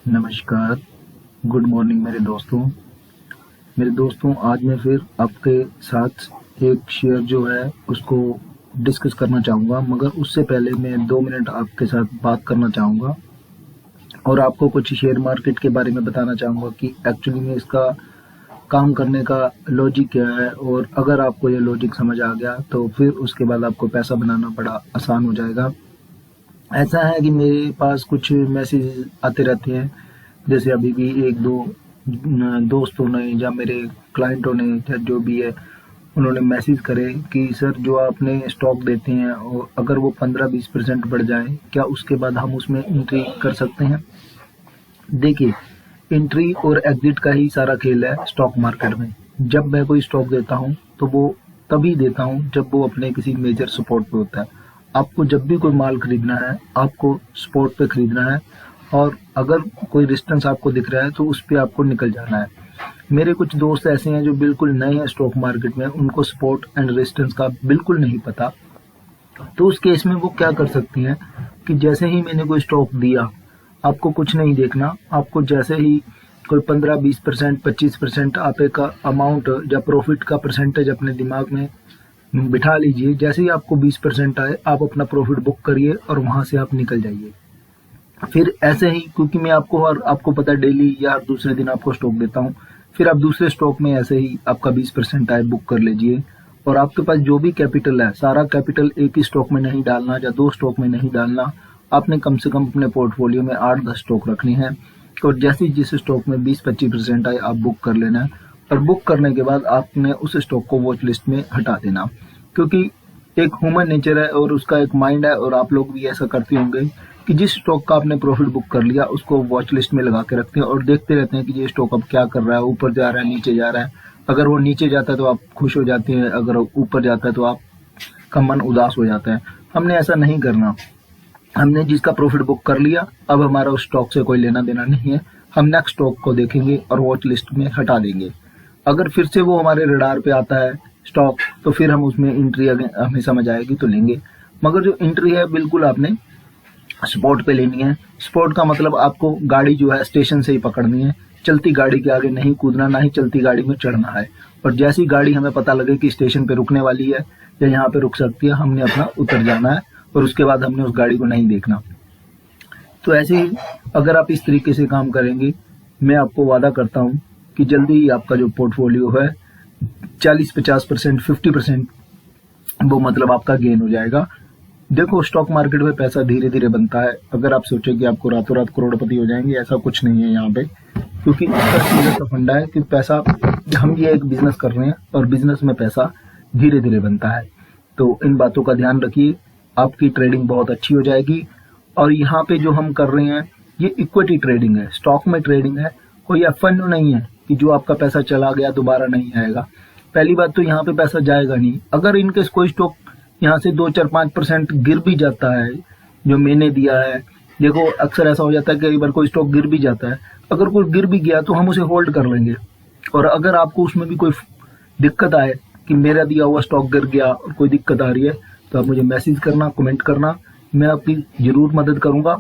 नमस्कार, good morning मेरे दोस्तों आज मैं फिर आपके साथ एक शेयर जो है उसको डिस्कस करना चाहूँगा, मगर उससे पहले मैं 2 मिनट आपके साथ बात करना चाहूँगा और आपको कुछ शेयर मार्केट के बारे में बताना चाहूँगा कि एक्चुअली में इसका काम करने का लॉजिक क्या है। और अगर आपको ये लॉजिक समझ आ गया तो फिर उसके बाद आपको पैसा बनाना बड़ा आसान हो जाएगा। ऐसा है कि मेरे पास कुछ मैसेज आते रहते हैं, जैसे अभी भी एक दो दोस्तों ने या मेरे क्लाइंटों ने या जो भी है उन्होंने मैसेज करे कि सर जो आपने स्टॉक देते हैं और अगर वो 15-20% बढ़ जाए क्या उसके बाद हम उसमें एंट्री कर सकते हैं। देखिए, एंट्री और एग्जिट का ही सारा खेल है स्टॉक मार्केट में। जब मैं कोई स्टॉक देता हूँ तो वो तभी देता हूँ जब वो अपने किसी मेजर सपोर्ट पे होता है। आपको जब भी कोई माल खरीदना है आपको स्पॉट पे खरीदना है, और अगर कोई रेजिस्टेंस आपको दिख रहा है तो उस पे आपको निकल जाना है। मेरे कुछ दोस्त ऐसे हैं जो बिल्कुल नए हैं स्टॉक मार्केट में, उनको स्पॉट एंड रेजिस्टेंस का बिल्कुल नहीं पता। तो उस केस में वो क्या कर सकती हैं कि जैसे ही मैंने कोई स्टॉक दिया, आपको कुछ नहीं देखना, आपको जैसे ही कोई 15-20% 25% आपे का अमाउंट या प्रॉफिट का परसेंटेज अपने दिमाग में बिठा लीजिए। जैसे ही आपको 20% आए आप अपना प्रॉफिट बुक करिए और वहां से आप निकल जाइए। फिर ऐसे ही, क्योंकि मैं आपको पता है डेली या हर दूसरे दिन आपको स्टॉक देता हूँ, फिर आप दूसरे स्टॉक में ऐसे ही आपका 20% आए बुक कर लीजिए। और आपके पास जो भी कैपिटल है, सारा कैपिटल एक ही स्टॉक में नहीं डालना या 2 स्टॉक में नहीं डालना। आपने कम से कम अपने पोर्टफोलियो में 8-10 स्टॉक रखने हैं, और जैसे ही जिस स्टॉक में 20-25% आए आप बुक कर लेना है। और बुक करने के बाद आपने उस स्टॉक को वॉच लिस्ट में हटा देना, क्योंकि एक ह्यूमन नेचर है और उसका एक माइंड है, और आप लोग भी ऐसा करते होंगे कि जिस स्टॉक का आपने प्रॉफिट बुक कर लिया उसको वॉच लिस्ट में लगा के रखते हैं और देखते रहते हैं कि ये स्टॉक अब क्या कर रहा है, ऊपर जा रहा है नीचे जा रहा है। अगर वो नीचे जाता है तो आप खुश हो जाते हैं, अगर ऊपर जाता है तो आपका मन उदास हो जाता है। हमने ऐसा नहीं करना। हमने जिसका प्रॉफिट बुक कर लिया, अब हमारा उस स्टॉक से कोई लेना देना नहीं है। हम नेक्स्ट स्टॉक को देखेंगे और वॉच लिस्ट में हटा देंगे। अगर फिर से वो हमारे रडार पे आता है स्टॉक, तो फिर हम उसमें एंट्री हमें समझ आएगी तो लेंगे। मगर जो एंट्री है बिल्कुल आपने स्पॉट पे लेनी है। स्पॉट का मतलब आपको गाड़ी जो है स्टेशन से ही पकड़नी है, चलती गाड़ी के आगे नहीं कूदना, ना ही चलती गाड़ी में चढ़ना है। और जैसी गाड़ी हमें पता लगे कि स्टेशन पे रुकने वाली है या यहाँ पे रुक सकती है, हमने अपना उतर जाना है और उसके बाद हमने उस गाड़ी को नहीं देखना। तो ऐसे ही अगर आप इस तरीके से काम करेंगे, मैं आपको वादा करता हूँ कि जल्दी ही आपका जो पोर्टफोलियो है 40-50% 50% वो मतलब आपका गेन हो जाएगा। देखो, स्टॉक मार्केट में पैसा धीरे धीरे बनता है। अगर आप सोचे कि आपको रातों रात करोड़पति हो जाएंगे, ऐसा कुछ नहीं है यहाँ पे, क्योंकि इसका सीधा सा फंडा है कि पैसा, हम ये एक बिजनेस कर रहे हैं और बिजनेस में पैसा धीरे धीरे बनता है। तो इन बातों का ध्यान रखिए, आपकी ट्रेडिंग बहुत अच्छी हो जाएगी। और यहाँ पे जो हम कर रहे हैं ये इक्विटी ट्रेडिंग है, स्टॉक में ट्रेडिंग है, कोई फंड नहीं है कि जो आपका पैसा चला गया दोबारा नहीं आएगा। पहली बात तो यहाँ पे पैसा जाएगा नहीं। अगर इनकेस कोई स्टॉक यहाँ से 2-4-5% गिर भी जाता है जो मैंने दिया है, देखो अक्सर ऐसा हो जाता है, कई बार कोई स्टॉक गिर भी जाता है। अगर कोई गिर भी गया तो हम उसे होल्ड कर लेंगे। और अगर आपको उसमें भी कोई दिक्कत आए कि मेरा दिया हुआ स्टॉक गिर गया और कोई दिक्कत आ रही है, तो आप मुझे मैसेज करना, कमेंट करना, मैं आपकी जरूर मदद करूंगा।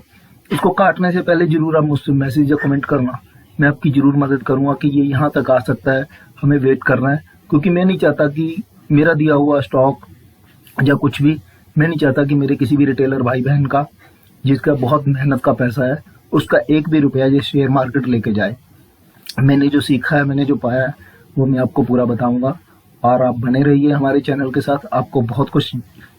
इसको काटने से पहले जरूर आप मुझसे मैसेज या कमेंट करना, मैं आपकी जरूर मदद करूंगा कि ये यहाँ तक आ सकता है, हमें वेट करना है। क्योंकि मैं नहीं चाहता कि मेरा दिया हुआ स्टॉक या कुछ भी, मैं नहीं चाहता कि मेरे किसी भी रिटेलर भाई बहन का, जिसका बहुत मेहनत का पैसा है, उसका एक भी रुपया ये शेयर मार्केट लेके जाए। मैंने जो सीखा है, मैंने जो पाया है, वो मैं आपको पूरा बताऊंगा। और आप बने रहिए हमारे चैनल के साथ, आपको बहुत कुछ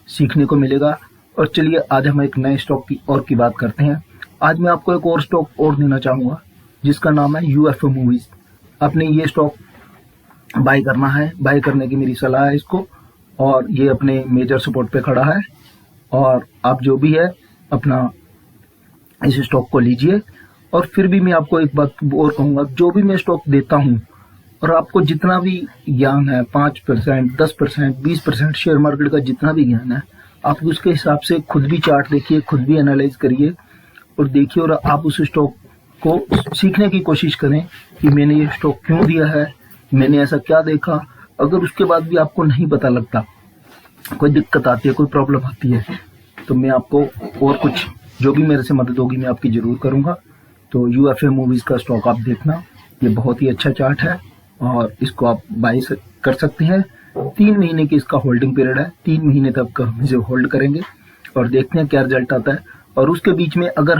सीखने को मिलेगा। और चलिए आज हम एक नए स्टॉक की बात करते हैं। आज मैं आपको एक और स्टॉक और देना चाहूंगा जिसका नाम है UFO मूवीज। आपने ये स्टॉक बाय करना है, बाय करने की मेरी सलाह है इसको। और ये अपने मेजर सपोर्ट पे खड़ा है, और आप जो भी है अपना इस स्टॉक को लीजिए। और फिर भी मैं आपको एक बात और कहूंगा, जो भी मैं स्टॉक देता हूं और आपको जितना भी ज्ञान है, 5%, 10%, 20% शेयर मार्केट का जितना भी ज्ञान है, आप उसके हिसाब से खुद भी चार्ट देखिए, खुद भी एनालाइज करिए और देखिए, और आप उस स्टॉक को सीखने की कोशिश करें कि मैंने ये स्टॉक क्यों दिया है, मैंने ऐसा क्या देखा। अगर उसके बाद भी आपको नहीं पता लगता, कोई दिक्कत आती है, कोई प्रॉब्लम आती है, तो मैं आपको और कुछ जो भी मेरे से मदद होगी मैं आपकी जरूर करूंगा। तो यूएफए मूवीज़ का स्टॉक आप देखना, ये बहुत ही अच्छा चार्ट है और इसको आप बाई कर सकते हैं। 3 महीने की इसका होल्डिंग पीरियड है, 3 महीने तक हम इसे होल्ड करेंगे और देखते हैं क्या रिजल्ट आता है। और उसके बीच में अगर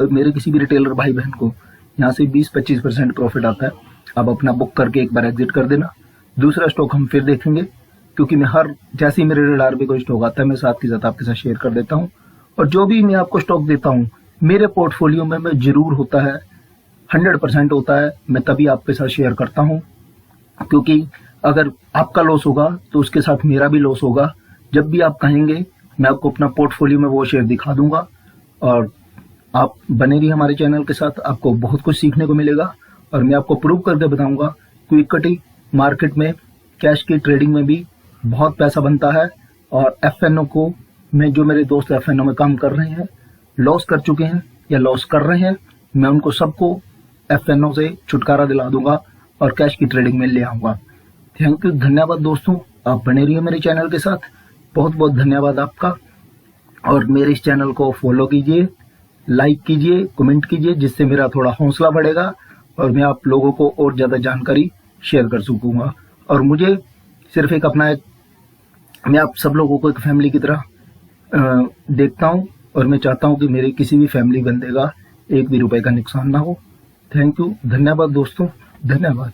मेरे किसी भी रिटेलर भाई बहन को यहाँ से 20-25% प्रॉफिट आता है, आप अपना बुक करके एक बार एग्जिट कर देना। दूसरा स्टॉक हम फिर देखेंगे, क्योंकि मैं जैसे ही मेरे रडार पे कोई स्टॉक आता है मैं साथ के साथ आपके साथ शेयर कर देता हूँ। और जो भी मैं आपको स्टॉक देता हूँ मेरे पोर्टफोलियो में जरूर होता है, 100% होता है, मैं तभी आपके साथ शेयर करता हूँ। क्योंकि अगर आपका लॉस होगा तो उसके साथ मेरा भी लॉस होगा। जब भी आप कहेंगे मैं आपको अपना पोर्टफोलियो में वो शेयर दिखा दूंगा और आप बने रहिए हमारे चैनल के साथ, आपको बहुत कुछ सीखने को मिलेगा। और मैं आपको प्रूव करके बताऊंगा कि इक्विटी मार्केट में कैश की ट्रेडिंग में भी बहुत पैसा बनता है। और एफएनओ को जो मेरे दोस्त एफएनओ में काम कर रहे हैं, लॉस कर चुके हैं या लॉस कर रहे हैं, मैं उनको सबको एफएनओ से छुटकारा दिला दूंगा और कैश की ट्रेडिंग में ले आऊंगा। थैंक यू, धन्यवाद दोस्तों, आप बने रहिए मेरे चैनल के साथ। बहुत बहुत धन्यवाद आपका। और मेरे इस चैनल को फॉलो कीजिए, लाइक कीजिए, कमेंट कीजिए, जिससे मेरा थोड़ा हौसला बढ़ेगा और मैं आप लोगों को और ज़्यादा जानकारी शेयर कर सकूँगा। और मुझे सिर्फ मैं आप सब लोगों को एक फैमिली की तरह देखता हूँ और मैं चाहता हूँ कि मेरे किसी भी फैमिली बंदे का 1 भी रुपए का नुकसान ना हो। थैंक यू, धन्यवाद दोस्तों, धन्यवाद।